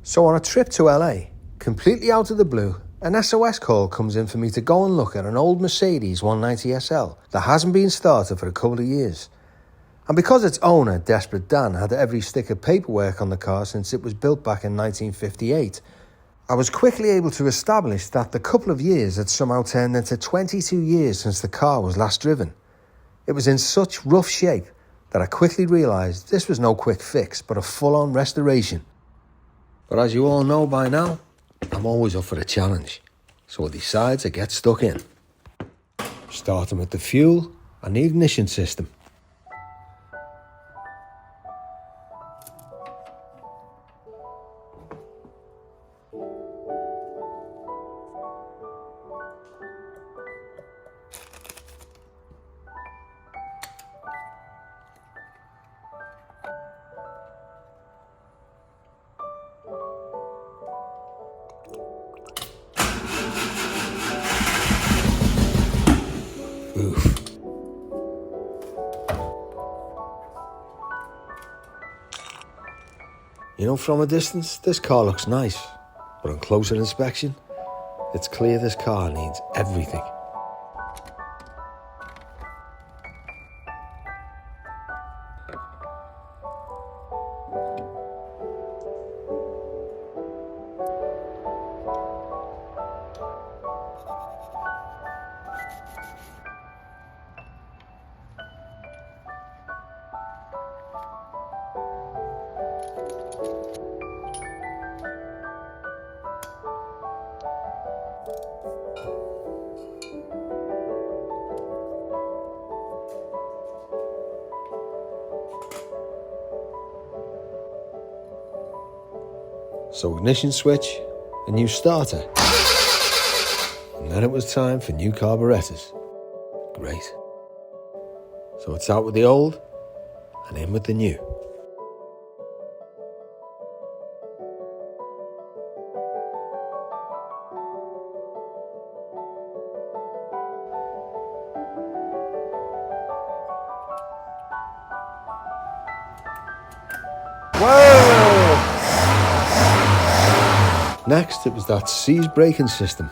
So on a trip to LA, completely out of the blue, an SOS call comes in for me to go and look at an old Mercedes 190 SL that hasn't been started for a couple of years. And because its owner, Desperate Dan, had every stick of paperwork on the car since it was built back in 1958, I was quickly able to establish that the couple of years had somehow turned into 22 years since the car was last driven. It was in such rough shape that I quickly realised this was no quick fix but a full-on restoration. But as you all know by now, I'm always up for a challenge, so I decide to get stuck in. Starting with the fuel and the ignition system. Oof. You know, from a distance, this car looks nice, but on closer inspection, it's clear this car needs everything. So ignition switch, a new starter, and then it was time for new carburetors. Great. So it's out with the old and in with the new. Whoa! Next, it was that C's braking system.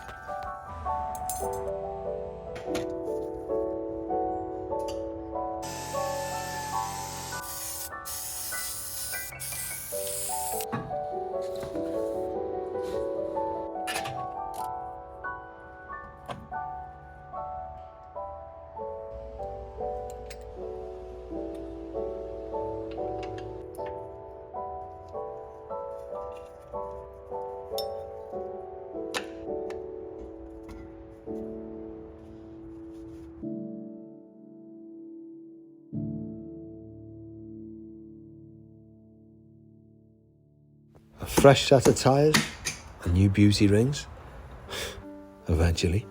A fresh set of tyres and new beauty rings. Eventually.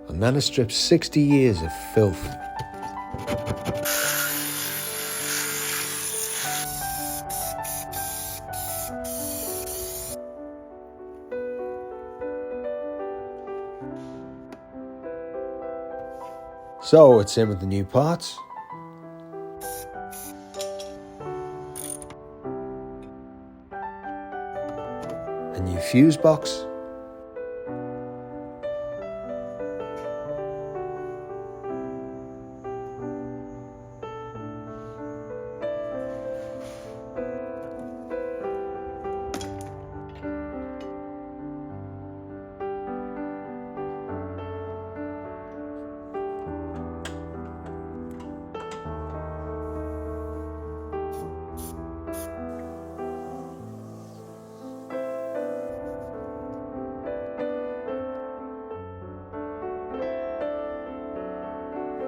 And then it strips 60 years of filth. So it's in with the new parts. A new fuse box.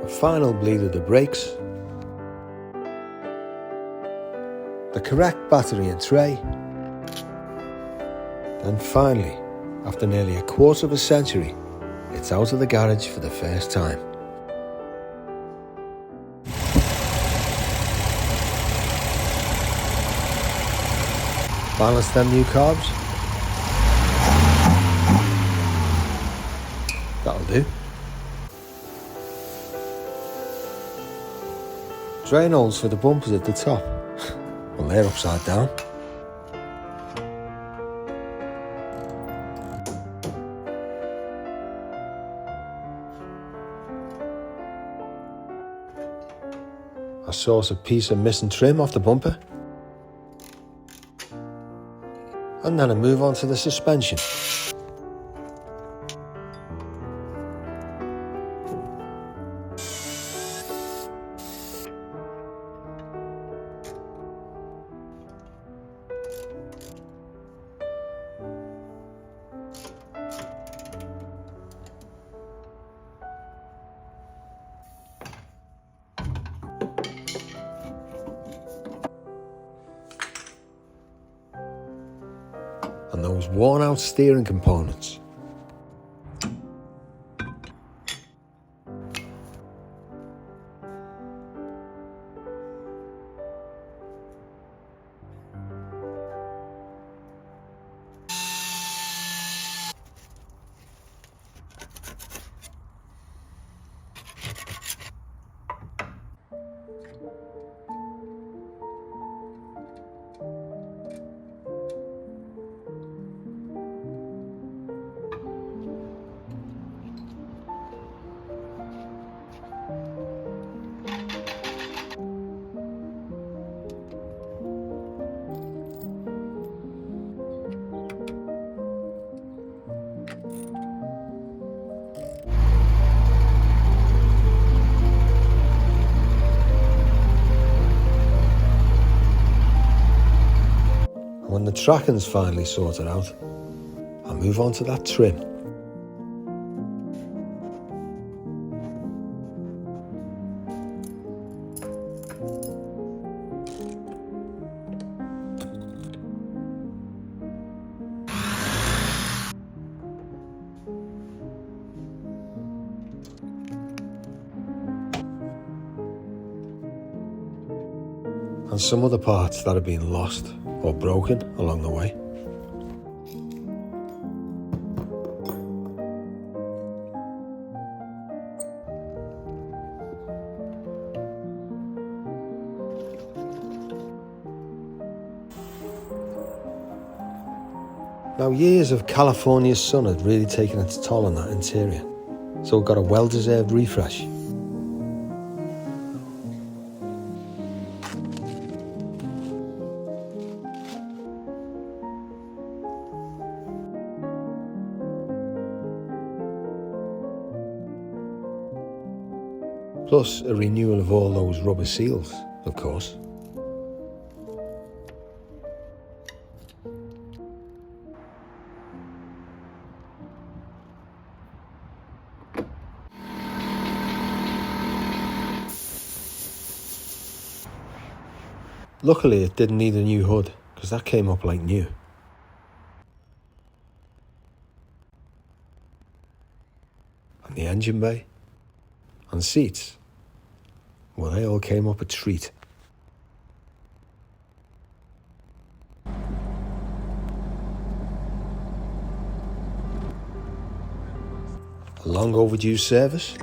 A final bleed of the brakes, the correct battery and tray, and finally, after nearly a quarter of a century, it's out of the garage for the first time. Balance them new carbs. That'll do. Drain holes for the bumpers at the top. Well, they're upside down. I source a piece of missing trim off the bumper. And then I move on to the suspension. And those worn out steering components. When the tracking's finally sorted out, I move on to that trim. And some other parts that have been lost or broken along the way. Now, years of California's sun had really taken its toll on that interior, so it got a well-deserved refresh. Plus a renewal of all those rubber seals, of course. Luckily it didn't need a new hood, because that came up like new. And the engine bay and seats, well, they all came up a treat. A long overdue service.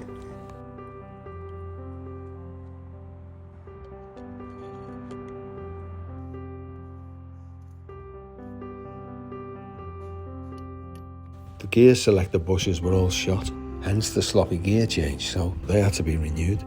The gear selector bushes were all shot, hence the sloppy gear change, so they had to be renewed.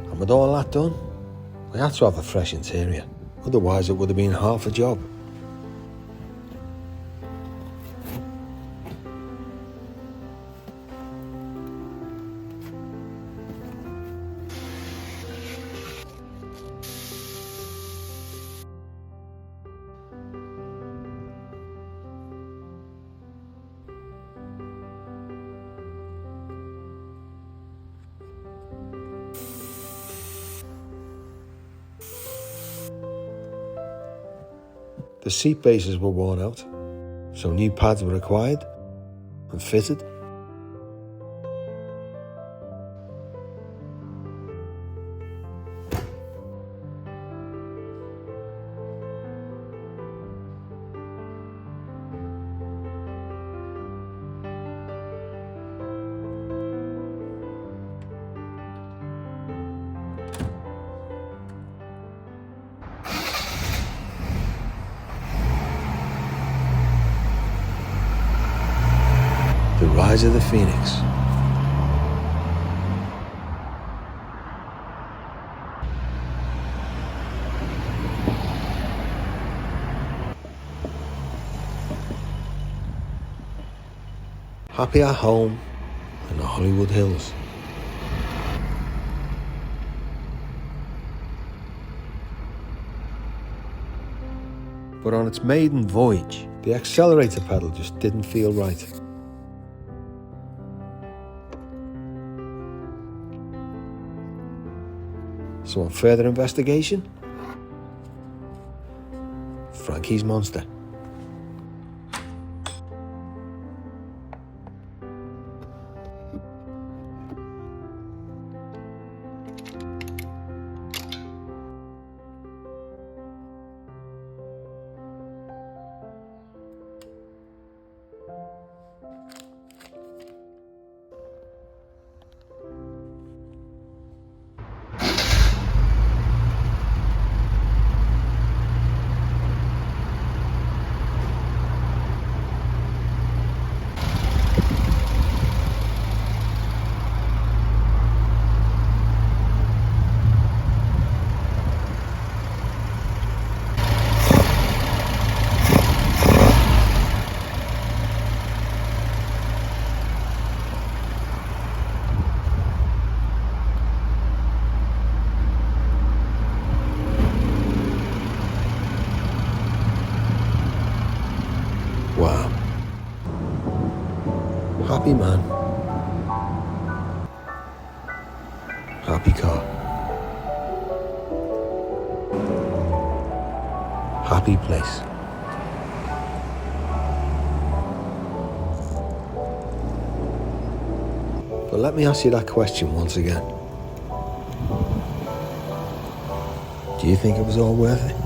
And with all that done, we had to have a fresh interior, otherwise it would have been half a job. The seat bases were worn out, so new pads were required and fitted. The rise of the Phoenix. Happy at home in the Hollywood Hills. But on its maiden voyage, the accelerator pedal just didn't feel right. So on further investigation, Frankie's Monster. Wow. Happy man. Happy car. Happy place. But let me ask you that question once again. Do you think it was all worth it?